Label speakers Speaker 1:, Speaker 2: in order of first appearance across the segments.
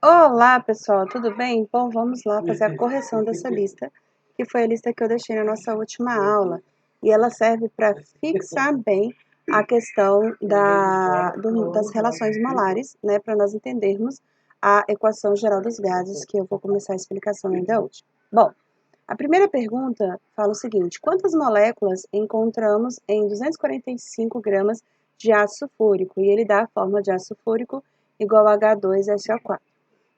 Speaker 1: Olá, pessoal, tudo bem? Bom, vamos lá fazer a correção dessa lista, que foi a lista que eu deixei na nossa última aula, e ela serve para fixar bem a questão das relações molares, né, para nós entendermos a equação geral dos gases, que eu vou começar a explicação ainda hoje. Bom, a primeira pergunta fala o seguinte: quantas moléculas encontramos em 245 gramas de ácido sulfúrico? E ele dá a fórmula de ácido sulfúrico igual a H2SO4.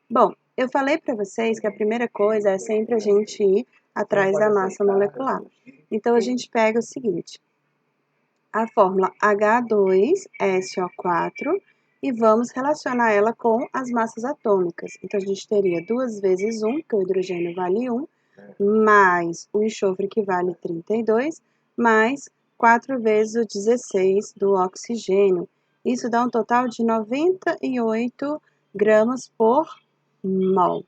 Speaker 1: Bom, eu falei para vocês que a primeira coisa é sempre a gente ir atrás da massa molecular. Então, a gente pega o seguinte, a fórmula H2SO4 e vamos relacionar ela com as massas atômicas. Então, a gente teria 2 vezes 1, que o hidrogênio vale 1, mais o enxofre, que vale 32, mais 4 vezes o 16 do oxigênio. Isso dá um total de 98 gramas por mol.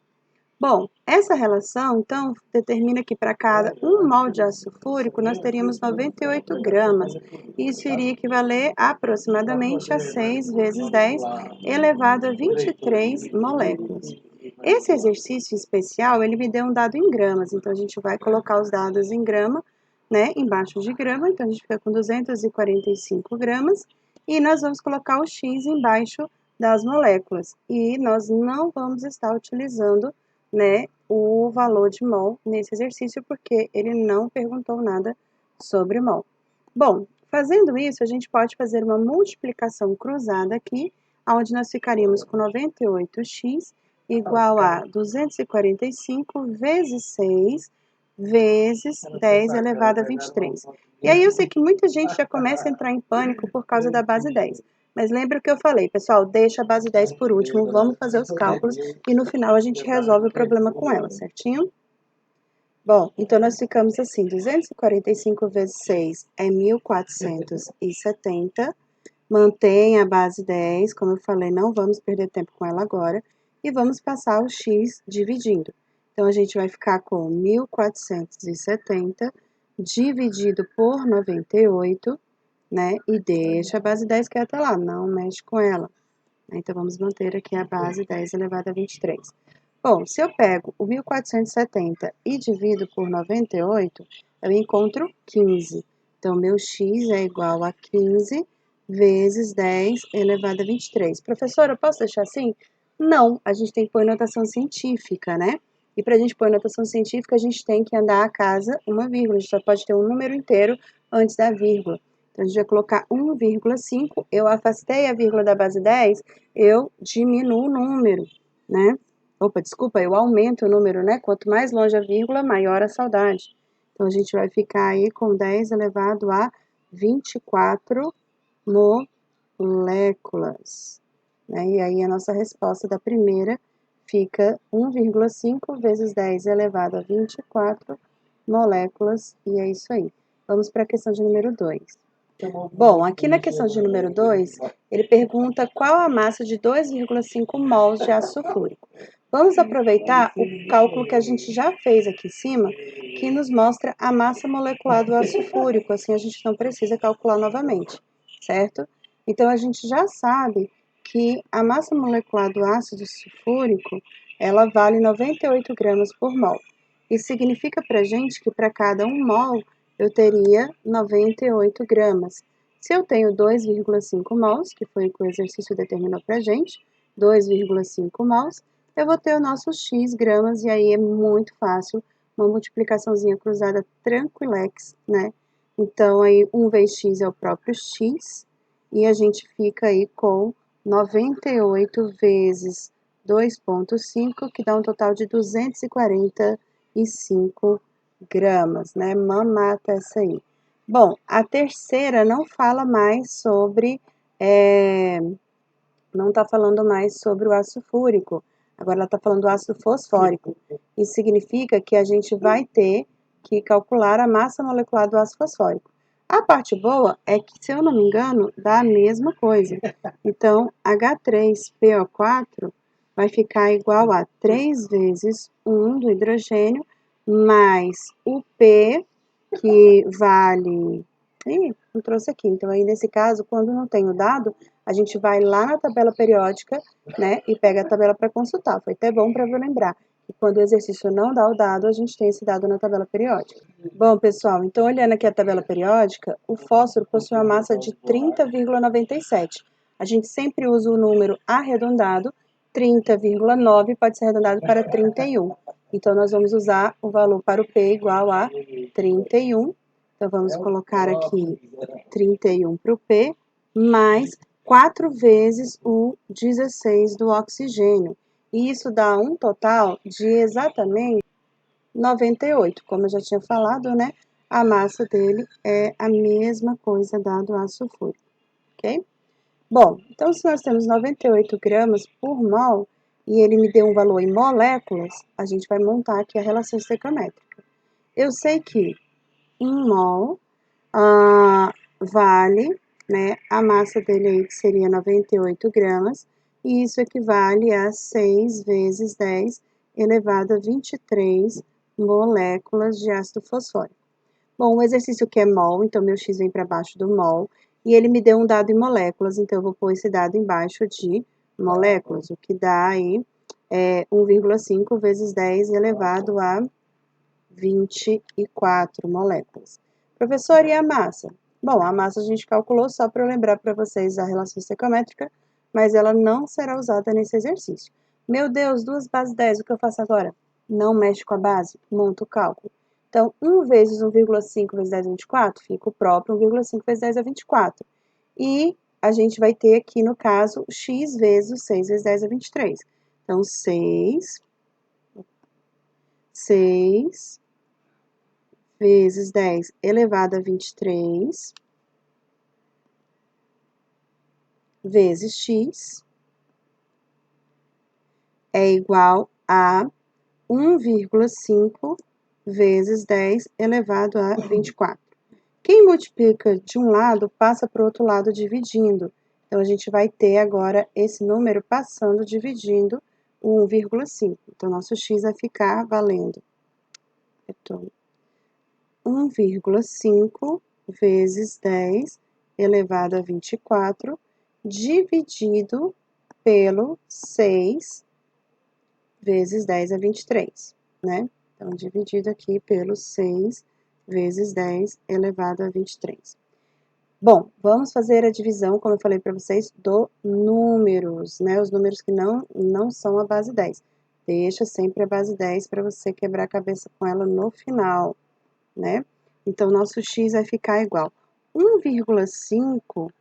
Speaker 1: Bom, essa relação, então, determina que para cada 1 mol de ácido sulfúrico, nós teríamos 98 gramas. Isso iria equivaler aproximadamente a 6 vezes 10 elevado a 23 moléculas. Esse exercício especial, ele me deu um dado em gramas, então a gente vai colocar os dados em grama, né, embaixo de grama, então a gente fica com 245 gramas, e nós vamos colocar o X embaixo das moléculas, e nós não vamos estar utilizando, né, o valor de mol nesse exercício, porque ele não perguntou nada sobre mol. Bom, fazendo isso, a gente pode fazer uma multiplicação cruzada aqui, onde nós ficaríamos com 98x igual a 245 vezes 6 vezes 10 elevado a 23. E aí eu sei que muita gente já começa a entrar em pânico por causa da base 10. Mas lembra o que eu falei, pessoal, deixa a base 10 por último, vamos fazer os cálculos e no final a gente resolve o problema com ela, certinho? Bom, então nós ficamos assim, 245 vezes 6 é 1470, mantém a base 10, como eu falei, não vamos perder tempo com ela agora, e vamos passar o x dividindo. Então, a gente vai ficar com 1470 dividido por 98, né? E deixa a base 10 quieta lá, não mexe com ela. Então, vamos manter aqui a base 10 elevado a 23. Bom, se eu pego o 1470 e divido por 98, eu encontro 15. Então, meu x é igual a 15 vezes 10 elevado a 23. Professora, eu posso deixar assim? Não, a gente tem que pôr notação científica, né? E para a gente pôr notação científica, a gente tem que andar a casa uma vírgula. A gente só pode ter um número inteiro antes da vírgula. Então, a gente vai colocar 1,5. Eu afastei a vírgula da base 10, eu diminuo o número, né? Opa, desculpa, eu aumento o número, né? Quanto mais longe a vírgula, maior a saudade. Então, a gente vai ficar aí com 10 elevado a 24 moléculas, né? E aí, a nossa resposta da primeira fica 1,5 vezes 10 elevado a 24 moléculas, e é isso aí. Vamos para a questão de número 2. Bom, aqui na questão de número 2, ele pergunta qual a massa de 2,5 mols de ácido sulfúrico. Vamos aproveitar o cálculo que a gente já fez aqui em cima, que nos mostra a massa molecular do ácido sulfúrico, assim a gente não precisa calcular novamente, certo? Então, a gente já sabe que a massa molecular do ácido sulfúrico, ela vale 98 gramas por mol. Isso significa para a gente que para cada 1 mol, eu teria 98 gramas. Se eu tenho 2,5 mols, que foi o que o exercício determinou para a gente, 2,5 mols, eu vou ter o nosso x gramas, e aí é muito fácil, uma multiplicaçãozinha cruzada tranquilex, né? Então, aí 1 vezes x é o próprio x, e a gente fica aí com 98 vezes 2,5, que dá um total de 245 gramas, né? Mamata essa aí. Bom, a terceira não fala mais sobre, não está falando mais sobre o ácido fúrico, agora ela está falando do ácido fosfórico. Isso significa que a gente vai ter que calcular a massa molecular do ácido fosfórico. A parte boa é que, se eu não me engano, dá a mesma coisa. Então, H3PO4 vai ficar igual a 3 vezes 1 do hidrogênio, mais o P, que vale... Ih, não trouxe aqui. Então, aí, nesse caso, quando não tem o dado, a gente vai lá na tabela periódica, né, e pega a tabela para consultar. Foi até bom para eu lembrar que quando o exercício não dá o dado, a gente tem esse dado na tabela periódica. Bom, pessoal, então olhando aqui a tabela periódica, o fósforo possui uma massa de 30,97. A gente sempre usa o número arredondado, 30,9 pode ser arredondado para 31. Então, nós vamos usar o valor para o P igual a 31. Então, vamos colocar aqui 31 para o P, mais 4 vezes o 16 do oxigênio. E isso dá um total de exatamente 98. Como eu já tinha falado, né? A massa dele é a mesma coisa da do ácido sulfúrico, ok? Bom, então se nós temos 98 gramas por mol, e ele me deu um valor em moléculas, a gente vai montar aqui a relação estequiométrica. Eu sei que 1 mol vale, né, a massa dele aí que seria 98 gramas, e isso equivale a 6 vezes 10 elevado a 23 moléculas de ácido fosfórico. Bom, o exercício que é mol, então meu x vem para baixo do mol, e ele me deu um dado em moléculas, então eu vou pôr esse dado embaixo de moléculas, o que dá aí 1,5 vezes 10 elevado a 24 moléculas. Professor, e a massa? Bom, a massa a gente calculou só para eu lembrar para vocês a relação estequiométrica, mas ela não será usada nesse exercício. Meu Deus, 2 bases 10, o que eu faço agora? Não mexe com a base, monta o cálculo. Então, 1 vezes 1,5 vezes 10 é 24, fica o próprio 1,5 vezes 10 é 24. E a gente vai ter aqui, no caso, x vezes o 6 vezes 10 é 23. Então, 6 vezes 10 elevado a 23 vezes x é igual a 1,5 vezes 10 elevado a 24. Quem multiplica de um lado, passa para o outro lado dividindo. Então, a gente vai ter agora esse número passando, dividindo o 1,5. Então, nosso x vai ficar valendo 1,5 vezes 10 elevado a 24, dividido pelo 6 vezes 10 a 23, né? Então, dividido aqui pelo 6 vezes 10 elevado a 23. Bom, vamos fazer a divisão, como eu falei para vocês, do números, né? Os números que não são a base 10. Deixa sempre a base 10 para você quebrar a cabeça com ela no final, né? Então, nosso x vai ficar igual 1,5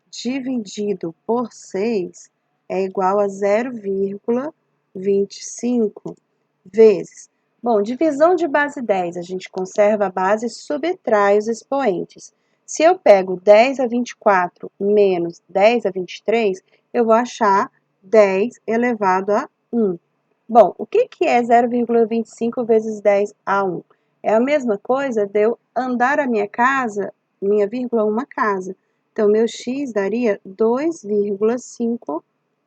Speaker 1: dividido por 6 é igual a 0,25 vezes. Bom, divisão de base 10, a gente conserva a base e subtrai os expoentes. Se eu pego 10 a 24 menos 10 a 23, eu vou achar 10 elevado a 1. Bom, o que é 0,25 vezes 10 a 1? É a mesma coisa de eu andar a minha casa, minha vírgula, uma casa. Então, meu x daria 2,5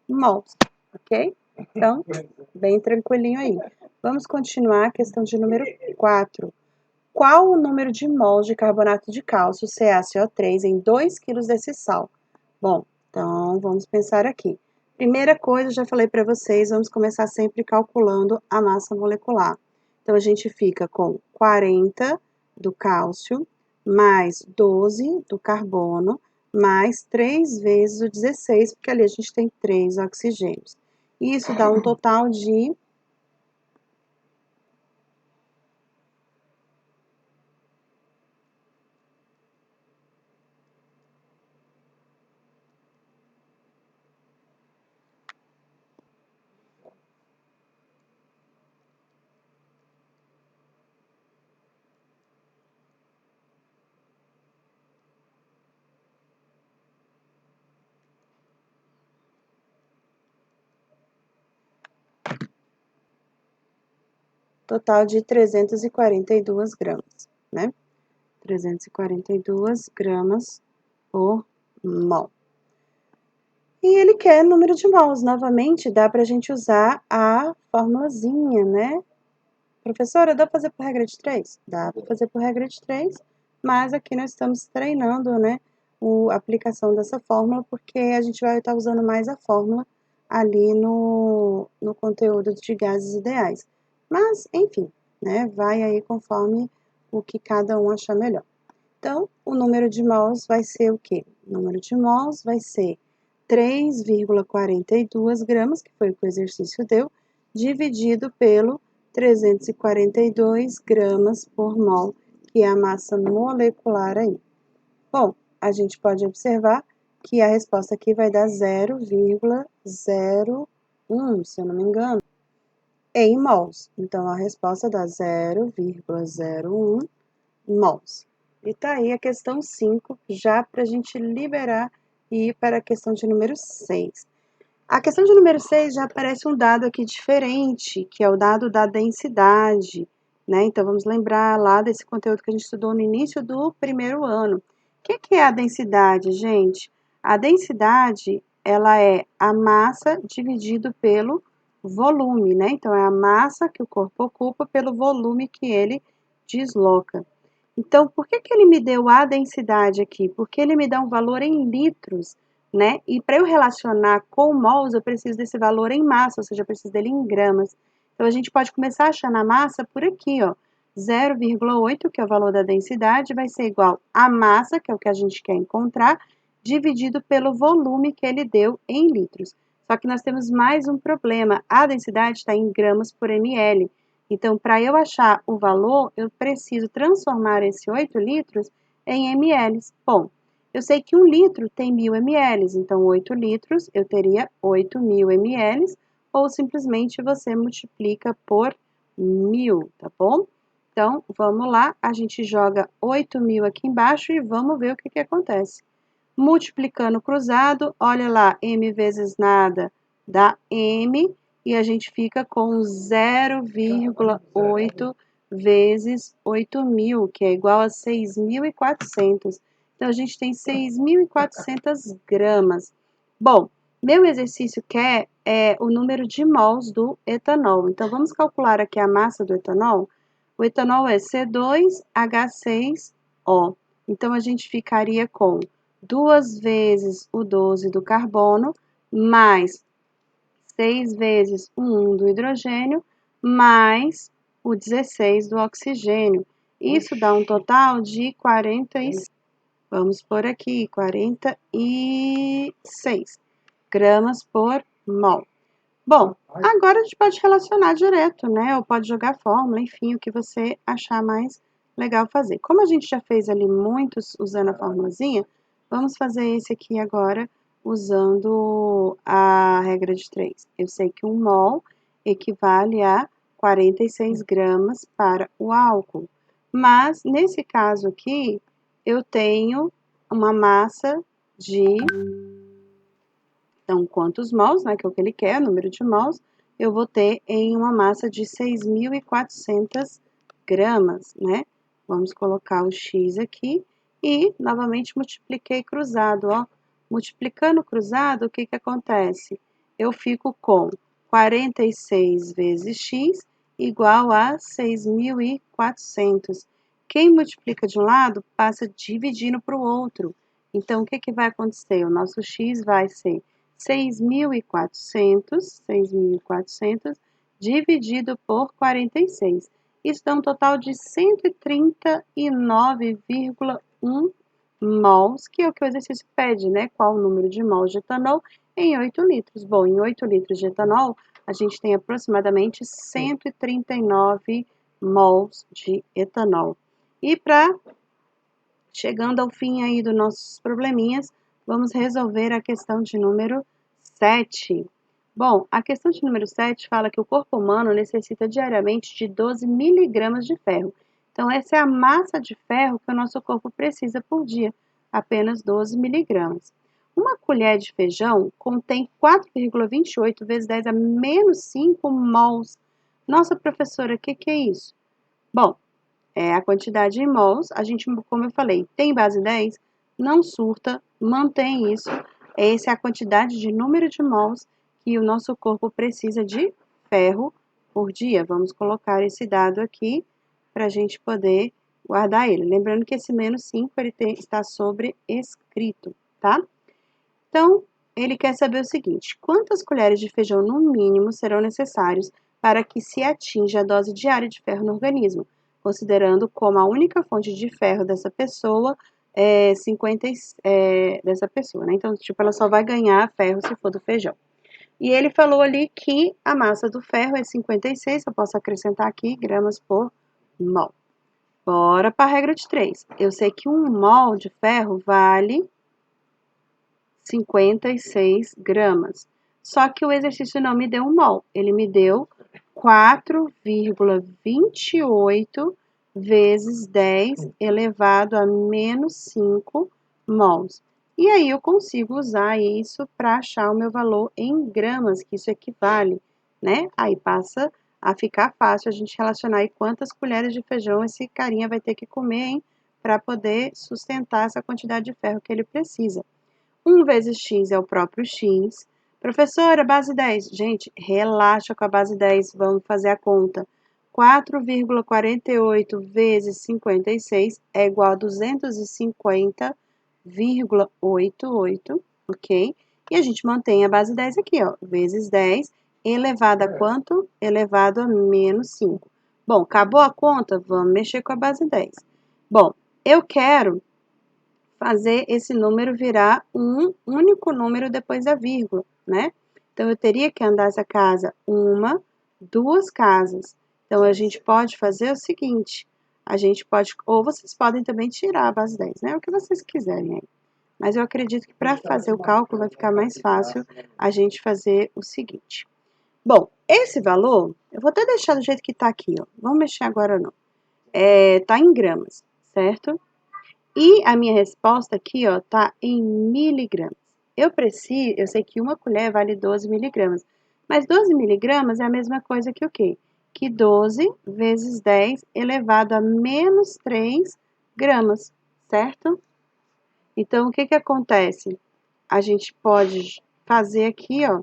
Speaker 1: mols, ok? Então, bem tranquilinho aí. Vamos continuar a questão de número 4. Qual o número de mols de carbonato de cálcio, CaCO3, em 2 kg desse sal? Bom, então vamos pensar aqui. Primeira coisa, já falei para vocês, vamos começar sempre calculando a massa molecular. Então, a gente fica com 40 do cálcio, mais 12 do carbono, mais 3 vezes o 16, porque ali a gente tem 3 oxigênios. Isso dá um total de total de 342 gramas, né? 342 gramas por mol. E ele quer número de mols. Novamente, dá para a gente usar a formulazinha, né? Professora, dá para fazer por regra de 3? Dá para fazer por regra de 3, mas aqui nós estamos treinando, né? a aplicação dessa fórmula, porque a gente vai estar usando mais a fórmula ali no conteúdo de gases ideais. Mas, enfim, né, vai aí conforme o que cada um achar melhor. Então, o número de mols vai ser o quê? O número de mols vai ser 3,42 gramas, que foi o que o exercício deu, dividido pelo 342 gramas por mol, que é a massa molecular aí. Bom, a gente pode observar que a resposta aqui vai dar 0,01, se eu não me engano, em mols. Então, a resposta dá 0,01 mols. E tá aí a questão 5, já para a gente liberar e ir para a questão de número 6. A questão de número 6 já aparece um dado aqui diferente, que é o dado da densidade, né? Então, vamos lembrar lá desse conteúdo que a gente estudou no início do primeiro ano. O que é a densidade, gente? A densidade, ela é a massa dividido pelo volume, né? Então, é a massa que o corpo ocupa pelo volume que ele desloca. Então, por que ele me deu a densidade aqui? Porque ele me dá um valor em litros, né? E para eu relacionar com mols, eu preciso desse valor em massa, ou seja, eu preciso dele em gramas. Então, a gente pode começar achando a massa por aqui, ó. 0,8, que é o valor da densidade, vai ser igual a massa, que é o que a gente quer encontrar, dividido pelo volume que ele deu em litros. Só que nós temos mais um problema. A densidade está em gramas por ml. Então, para eu achar o valor, eu preciso transformar esse 8 litros em ml. Bom, eu sei que 1 litro tem 1.000 ml, então 8 litros eu teria 8.000 ml, ou simplesmente você multiplica por 1.000, tá bom? Então, vamos lá, a gente joga 8.000 aqui embaixo e vamos ver o que acontece. Multiplicando cruzado, olha lá, m vezes nada dá m, e a gente fica com 0,8 vezes 8.000, que é igual a 6.400. Então, a gente tem 6.400 gramas. Bom, meu exercício quer o número de mols do etanol. Então, vamos calcular aqui a massa do etanol. O etanol é C2H6O. Então, a gente ficaria com 2 vezes o 12 do carbono, mais 6 vezes o 1 do hidrogênio, mais o 16 do oxigênio. Isso dá um total de 46. Vamos por aqui, 46 gramas por mol. Bom, agora a gente pode relacionar direto, né? Ou pode jogar fórmula, enfim, o que você achar mais legal fazer. Como a gente já fez ali muitos usando a formulazinha, vamos fazer esse aqui agora usando a regra de 3. Eu sei que 1 mol equivale a 46 gramas para o álcool. Mas, nesse caso aqui, eu tenho uma massa de... Então, quantos mols, né, que é o que ele quer, número de mols, eu vou ter em uma massa de 6.400 gramas, né? Vamos colocar o X aqui e, novamente, multipliquei cruzado, ó. Multiplicando cruzado, o que acontece? Eu fico com 46 vezes X igual a 6.400. Quem multiplica de um lado, passa dividindo para o outro. Então, o que vai acontecer? O nosso X vai ser 6.400 dividido por 46. Isso dá um total de 139,1 mols, que é o que o exercício pede, né? Qual o número de mols de etanol em 8 litros? Bom, em 8 litros de etanol, a gente tem aproximadamente 139 mols de etanol. E chegando ao fim aí dos nossos probleminhas, vamos resolver a questão de número 7. Bom, a questão de número 7 fala que o corpo humano necessita diariamente de 12 miligramas de ferro. Então, essa é a massa de ferro que o nosso corpo precisa por dia, apenas 12 miligramas. Uma colher de feijão contém 4,28 vezes 10 a menos 5 mols. Nossa, professora, o que é isso? Bom, é a quantidade em mols, a gente, como eu falei, tem base 10, não surta, mantém isso. Essa é a quantidade de número de mols que o nosso corpo precisa de ferro por dia. Vamos colocar esse dado aqui para a gente poder guardar ele. Lembrando que esse menos 5 ele está sobrescrito, tá? Então, ele quer saber o seguinte: quantas colheres de feijão no mínimo serão necessários para que se atinja a dose diária de ferro no organismo, considerando como a única fonte de ferro dessa pessoa dessa pessoa, né? Então, tipo, ela só vai ganhar ferro se for do feijão. E ele falou ali que a massa do ferro é 56, eu posso acrescentar aqui, gramas por mol. Bora para a regra de 3. Eu sei que 1 mol de ferro vale 56 gramas. Só que o exercício não me deu 1 mol, ele me deu 4,28 vezes 10 elevado a menos 5 mols. E aí eu consigo usar isso para achar o meu valor em gramas, que isso equivale, né? Aí passa a ficar fácil a gente relacionar aí quantas colheres de feijão esse carinha vai ter que comer, hein? Para poder sustentar essa quantidade de ferro que ele precisa. 1 vezes x é o próprio x. Professora, base 10. Gente, relaxa com a base 10, vamos fazer a conta. 4,48 vezes 56 é igual a 250,88, ok? E a gente mantém a base 10 aqui, ó, vezes 10, elevado a quanto? Elevado a menos 5. Bom, acabou a conta? Vamos mexer com a base 10. Bom, eu quero fazer esse número virar um único número depois da vírgula, né? Então, eu teria que andar essa casa 1, 2 casas. Então, a gente pode fazer o seguinte, a gente pode, ou vocês podem também tirar a base 10, né? O que vocês quiserem aí. Mas eu acredito que para fazer o cálculo vai ficar mais fácil a gente fazer o seguinte. Bom, esse valor, eu vou até deixar do jeito que tá aqui, ó. Vamos mexer agora não. Tá em gramas, certo? E a minha resposta aqui, ó, tá em miligramas. Eu sei que 1 colher vale 12 miligramas, mas 12 miligramas é a mesma coisa que o quê? Que 12 vezes 10 elevado a menos 3 gramas, certo? Então, o que que acontece? A gente pode fazer aqui, ó,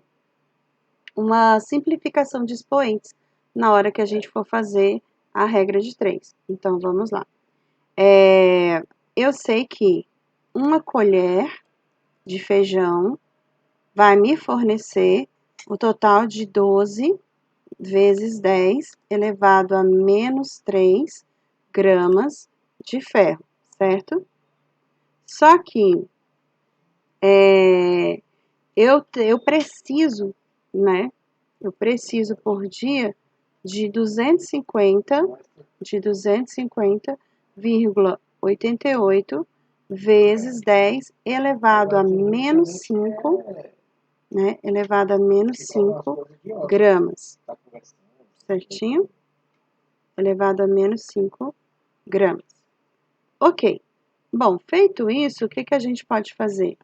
Speaker 1: uma simplificação de expoentes na hora que a gente for fazer a regra de 3. Então, vamos lá. Eu sei que 1 colher de feijão vai me fornecer o total de 12 vezes 10 elevado a menos 3 gramas de ferro, certo? Só que eu preciso, né? Eu preciso por dia de 250,88 vezes 10 elevado a menos 5, né? Elevado a menos 5 gramas, certinho? Elevado a menos 5 gramas. Ok. Bom, feito isso, o que que a gente pode fazer?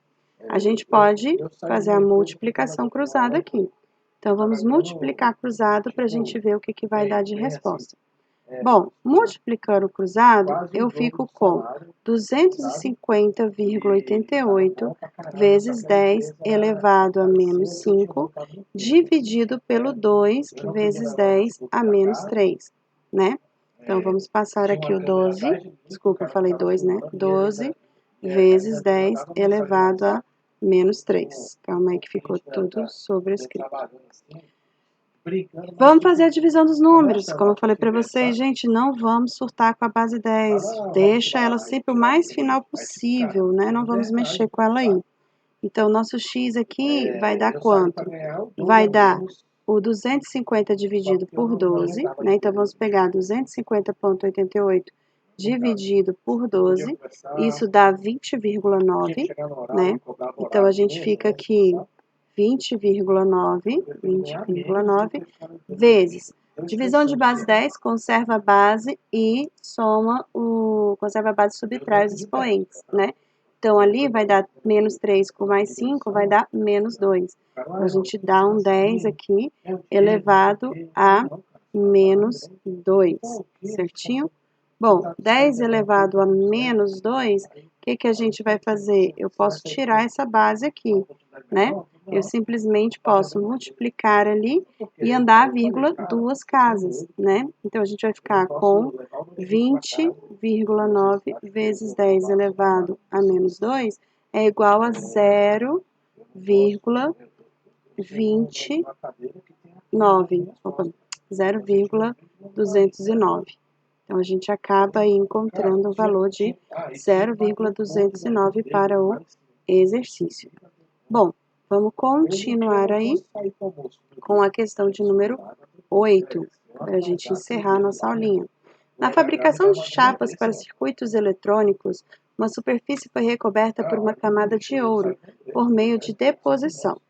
Speaker 1: A gente pode fazer a multiplicação cruzada aqui. Então, vamos multiplicar cruzado para a gente ver o que que vai dar de resposta. Bom, multiplicando o cruzado, eu fico com 250,88 vezes 10 elevado a menos 5, dividido pelo 2 vezes 10 a menos 3, né? Então, vamos passar aqui o 12, desculpa, eu falei 2, né? 12 vezes 10 elevado a menos 3. Calma aí que ficou tudo sobrescrito. Vamos fazer a divisão dos números. Como eu falei para vocês, gente, não vamos surtar com a base 10. Deixa ela sempre o mais final possível, né? Não vamos mexer com ela aí. Então, nosso x aqui vai dar quanto? Vai dar o 250 dividido por 12, né? Então, vamos pegar 250,88 dividido por 12. Isso dá 20,9, né? Então, a gente fica aqui 20,9 vezes. Divisão de base 10, conserva a base e conserva a base e subtrai os expoentes, né? Então, ali vai dar menos 3 com mais 5, vai dar menos 2. Então, a gente dá um 10 aqui, elevado a menos 2, certinho? Bom, 10 elevado a menos 2, o que a gente vai fazer? Eu posso tirar essa base aqui, né? Eu simplesmente posso multiplicar ali e andar a vírgula duas casas, né? Então, a gente vai ficar com 20,9 vezes 10 elevado a menos 2 é igual a 0,209. Então, a gente acaba aí encontrando o valor de 0,209 para o exercício. Bom, vamos continuar aí com a questão de número 8, para a gente encerrar a nossa aulinha. Na fabricação de chapas para circuitos eletrônicos, uma superfície foi recoberta por uma camada de ouro, por meio de deposição.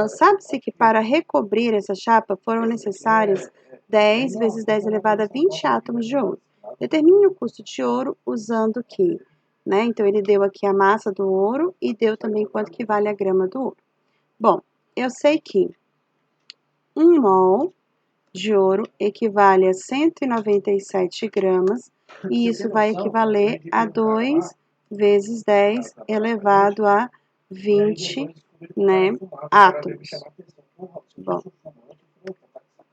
Speaker 1: Sabe-se que para recobrir essa chapa foram necessárias 10 vezes 10 elevado a 20 átomos de ouro. Determine o custo de ouro usando o que? Né? Então, ele deu aqui a massa do ouro e deu também quanto que vale a grama do ouro. Bom, eu sei que 1 mol de ouro equivale a 197 gramas, e isso vai equivaler a 2 vezes 10 elevado a 20, né, átomos. Bom,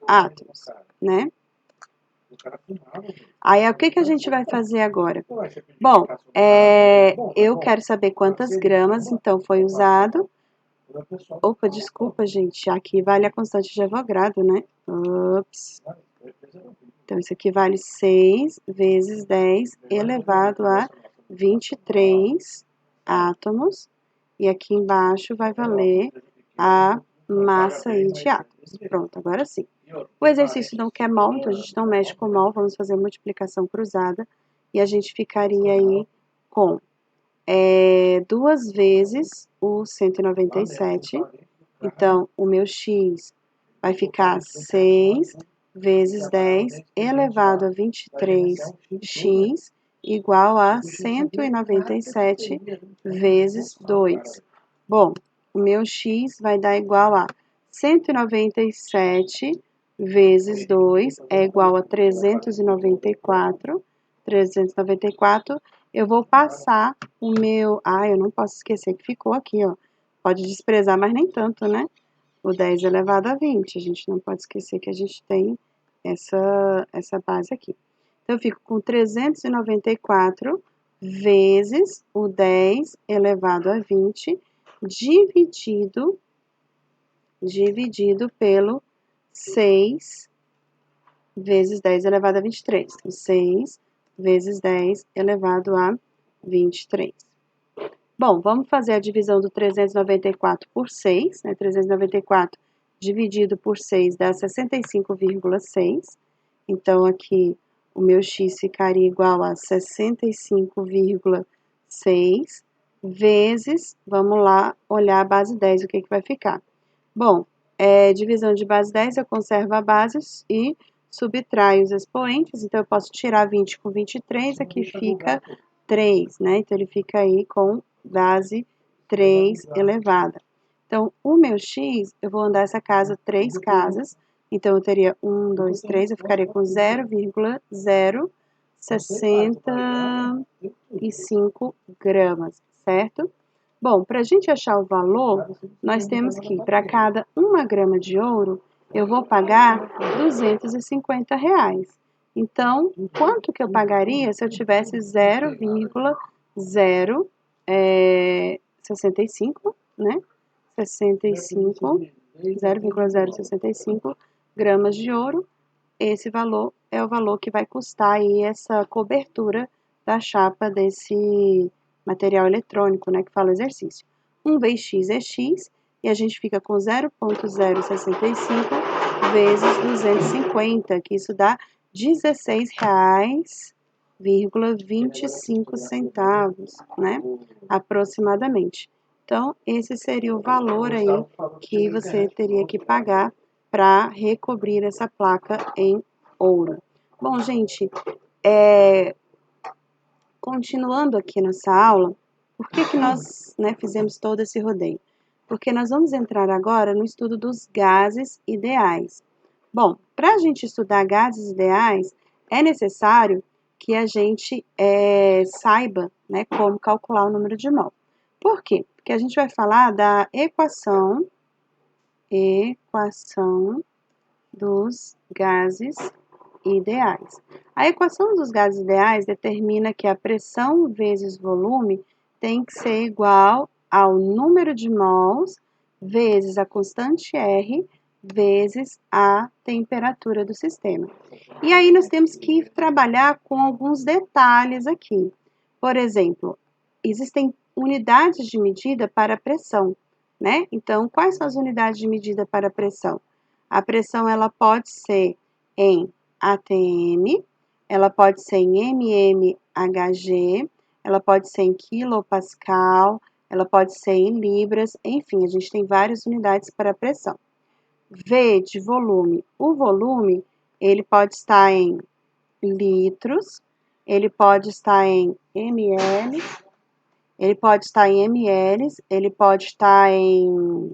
Speaker 1: átomos, né? Aí, o que a gente vai fazer agora? Bom, eu quero saber quantas gramas, então, foi usado. Opa, desculpa, gente, aqui vale a constante de Avogadro, né? Ups. Então, isso aqui vale 6 vezes 10 elevado a 23 átomos. E aqui embaixo vai valer a massa aí de átomos. Pronto, agora sim. O exercício não quer mol, então a gente não mexe com mol, vamos fazer multiplicação cruzada. E a gente ficaria aí com 2 vezes o 197. Então, o meu x vai ficar 6 vezes 10 elevado a 23x igual a 197 vezes 2. Bom, o meu x vai dar igual a 197 vezes 2 é igual a 394. 394, eu vou passar o meu... eu não posso esquecer que ficou aqui, ó. Pode desprezar, mas nem tanto, né? O 10 elevado a 20. A gente não pode esquecer que a gente tem essa base aqui. Então, eu fico com 394 vezes o 10 elevado a 20 dividido pelo 6 vezes 10 elevado a 23. Então, 6 vezes 10 elevado a 23. Bom, vamos fazer a divisão do 394 por 6, né? 394 dividido por 6 dá 65,6. Então, aqui o meu x ficaria igual a 65,6 vezes, vamos lá, olhar a base 10, o que vai ficar? Bom, divisão de base 10, eu conservo a base e subtraio os expoentes, então eu posso tirar 20 com 23, aqui fica 3, né? Então, ele fica aí com base 3 elevada. Então, o meu x, eu vou andar essa casa 3 casas, então eu teria 1, 2, 3, eu ficaria com 0,065 gramas, certo? Bom, para a gente achar o valor, nós temos que, para cada 1 grama de ouro, eu vou pagar R$250. Então, quanto que eu pagaria se eu tivesse 0,065, né? 0,065 gramas de ouro. Esse valor é o valor que vai custar aí essa cobertura da chapa desse material eletrônico, né, que fala o exercício. 1 vezes x é x, e a gente fica com 0,065 vezes 250, que isso dá R$16,25, né, aproximadamente. Então, esse seria o valor aí que você teria que pagar para recobrir essa placa em ouro. Bom, gente, continuando aqui nessa aula, por que nós fizemos todo esse rodeio? Porque nós vamos entrar agora no estudo dos gases ideais. Bom, para a gente estudar gases ideais, é necessário que a gente saiba, né, como calcular o número de mol. Por quê? Porque a gente vai falar da equação dos gases ideais. A equação dos gases ideais determina que a pressão vezes volume tem que ser igual ao número de mols vezes a constante R vezes a temperatura do sistema. E aí nós temos que trabalhar com alguns detalhes aqui. Por exemplo, existem unidades de medida para pressão, né? Então, quais são as unidades de medida para pressão? A pressão ela pode ser em ATM, ela pode ser em mmHg, ela pode ser em quilopascal, ela pode ser em libras, enfim, a gente tem várias unidades para pressão. V de volume. O volume, ele pode estar em litros, ele pode estar em ml, ele pode estar em ml, ele pode estar em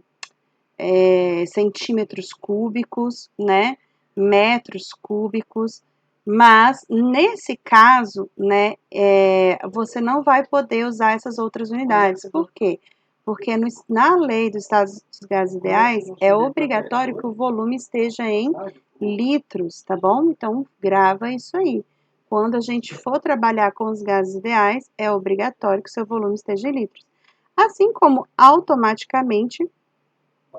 Speaker 1: centímetros cúbicos, né, metros cúbicos, mas nesse caso, né, você não vai poder usar essas outras unidades. Por quê? Porque na lei dos estados dos gases ideais, é obrigatório que o volume esteja em litros, tá bom? Então, grava isso aí. Quando a gente for trabalhar com os gases ideais, é obrigatório que o seu volume esteja em litros. Assim como automaticamente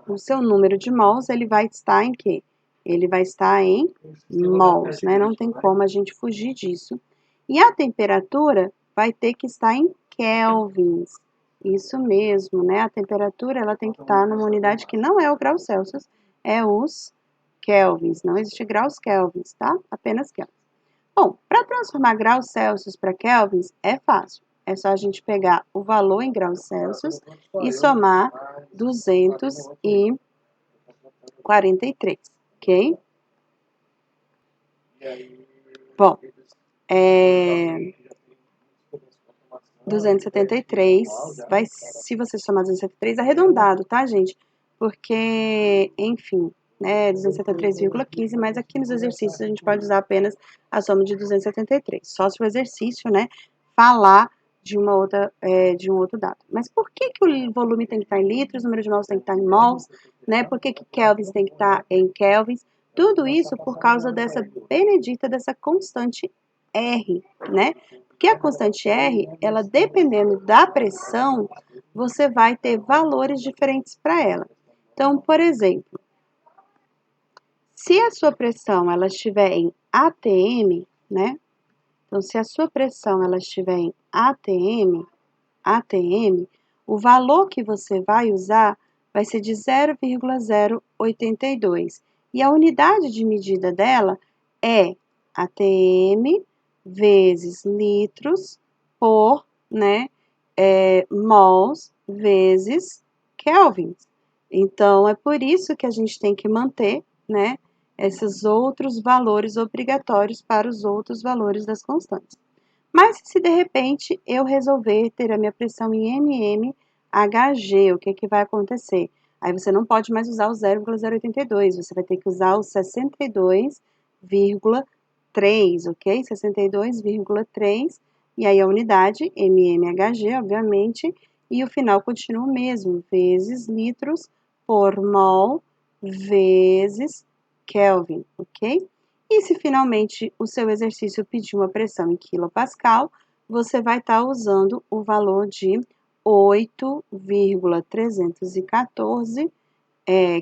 Speaker 1: o seu número de mols, ele vai estar em quê? Ele vai estar em mols, né? Não tem como a gente fugir disso. E a temperatura vai ter que estar em kelvins. Isso mesmo, né? A temperatura, ela tem que estar numa unidade que não é o grau Celsius, é os kelvins. Não existe graus kelvins, tá? Apenas kelvins. Bom, para transformar graus Celsius para kelvins, é fácil. É só a gente pegar o valor em graus Celsius e somar 243, ok? Bom, 273, se você somar 273, arredondado, tá, gente? Porque, enfim, né, 273,15, mas aqui nos exercícios a gente pode usar apenas a soma de 273, só se o exercício, né, falar de um outro dado. Mas por que o volume tem que estar em litros, o número de mols tem que estar em mols, né? Por que kelvins tem que estar em kelvins? Tudo isso por causa dessa dessa constante R, né? Porque a constante R, ela dependendo da pressão, você vai ter valores diferentes para ela. Então, por exemplo, se a sua pressão ela estiver em ATM, né? Então, se a sua pressão ela estiver em ATM, o valor que você vai usar vai ser de 0,082. E a unidade de medida dela é ATM vezes litros por, né, mols vezes kelvins. Então, é por isso que a gente tem que manter, né, esses outros valores obrigatórios para os outros valores das constantes. Mas se de repente eu resolver ter a minha pressão em mmHg, o que que vai acontecer? Aí você não pode mais usar o 0,082, você vai ter que usar o 62,3, ok? 62,3, e aí a unidade, mmHg, obviamente, e o final continua o mesmo, vezes litros por mol vezes Kelvin, ok? E se finalmente o seu exercício pedir uma pressão em quilopascal, você vai estar usando o valor de 8,314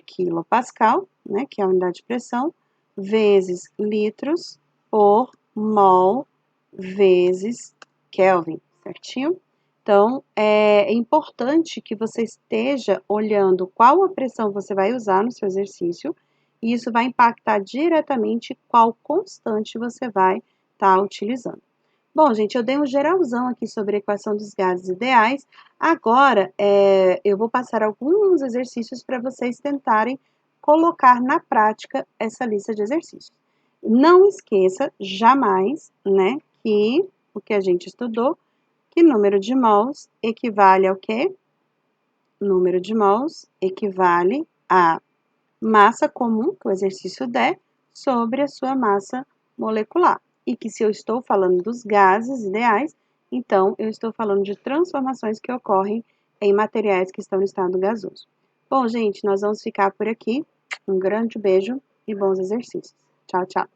Speaker 1: quilopascal, né, que é a unidade de pressão, vezes litros por mol vezes Kelvin, certinho? Então, é importante que você esteja olhando qual a pressão você vai usar no seu exercício, e isso vai impactar diretamente qual constante você vai estar utilizando. Bom, gente, eu dei um geralzão aqui sobre a equação dos gases ideais. Agora, eu vou passar alguns exercícios para vocês tentarem colocar na prática essa lista de exercícios. Não esqueça jamais, né, que o que a gente estudou, que número de mols equivale ao quê? Número de mols equivale a massa comum que o exercício der sobre a sua massa molecular. E que se eu estou falando dos gases ideais, Então, eu estou falando de transformações que ocorrem em materiais que estão no estado gasoso. Bom, gente, nós vamos ficar por aqui. Um grande beijo e bons exercícios. Tchau, tchau.